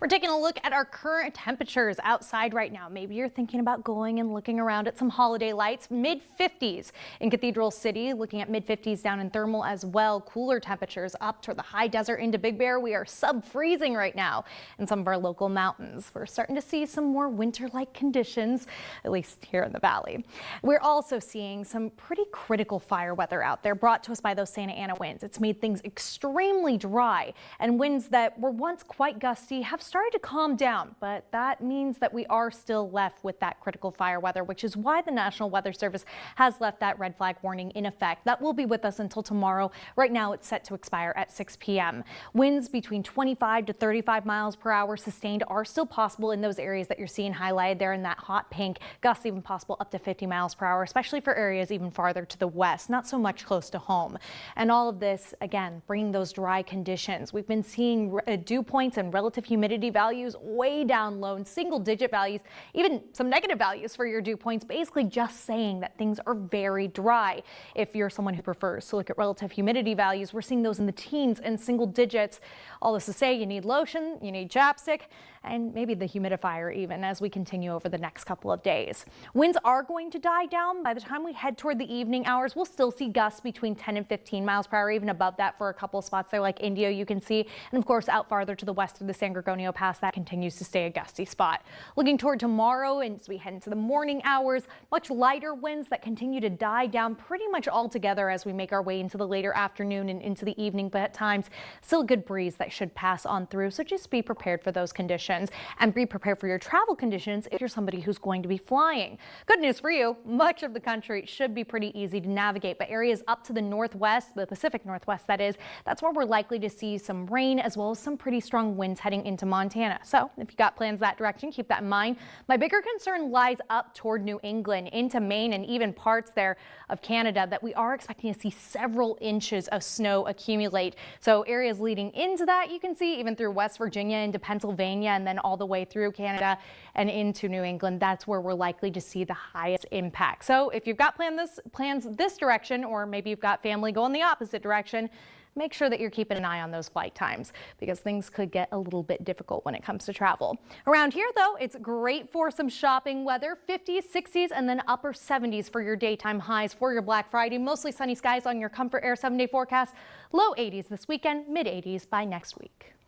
We're taking a look at our current temperatures outside right now. Maybe you're thinking about going and looking around at some holiday lights. Mid-50s in Cathedral City, looking at mid-50s down in Thermal as well. Cooler temperatures up to the high desert into Big Bear. We are sub-freezing right now in some of our local mountains. We're starting to see some more winter-like conditions, at least here in the valley. We're also seeing some pretty critical fire weather out there brought to us by those Santa Ana winds. It's made things extremely dry, and winds that were once quite gusty have started to calm down, but that means that we are still left with that critical fire weather, which is why the National Weather Service has left that red flag warning in effect. That will be with us until tomorrow. Right now it's set to expire at 6 p.m. Winds between 25 to 35 miles per hour sustained are still possible in those areas that you're seeing highlighted there in that hot pink. Gusts even possible up to 50 miles per hour, especially for areas even farther to the west, not so much close to home. And all of this, again, bringing those dry conditions. We've been seeing dew points and relative humidity values way down low, in single-digit values, even some negative values for your dew points, basically just saying that things are very dry. If you're someone who prefers to look at relative humidity values, we're seeing those in the teens and single digits. All this to say, you need lotion, you need chapstick, and maybe the humidifier even as we continue over the next couple of days. Winds are going to die down. By the time we head toward the evening hours, we'll still see gusts between 10 and 15 miles per hour, even above that for a couple of spots there like Indio you can see. And of course, out farther to the west of the San Gorgonio Pass, that continues to stay a gusty spot. Looking toward tomorrow and as we head into the morning hours, much lighter winds that continue to die down pretty much altogether as we make our way into the later afternoon and into the evening, but at times still a good breeze that should pass on through. So just be prepared for those conditions and be prepared for your travel conditions if you're somebody who's going to be flying. Good news for you, much of the country should be pretty easy to navigate, but areas up to the northwest, the Pacific Northwest that is, that's where we're likely to see some rain as well as some pretty strong winds heading into Montana. So if you got plans that direction, keep that in mind. My bigger concern lies up toward New England, into Maine, and even parts there of Canada that we are expecting to see several inches of snow accumulate. So areas leading into that, you can see even through West Virginia into Pennsylvania and then all the way through Canada and into New England. That's where we're likely to see the highest impact. So if you've got plans this direction, or maybe you've got family going the opposite direction, make sure that you're keeping an eye on those flight times because things could get a little bit difficult when it comes to travel. Around here, though, it's great for some shopping weather. 50s, 60s, and then upper 70s for your daytime highs for your Black Friday. Mostly sunny skies on your Comfort Air 7-day forecast. Low 80s this weekend, mid 80s by next week.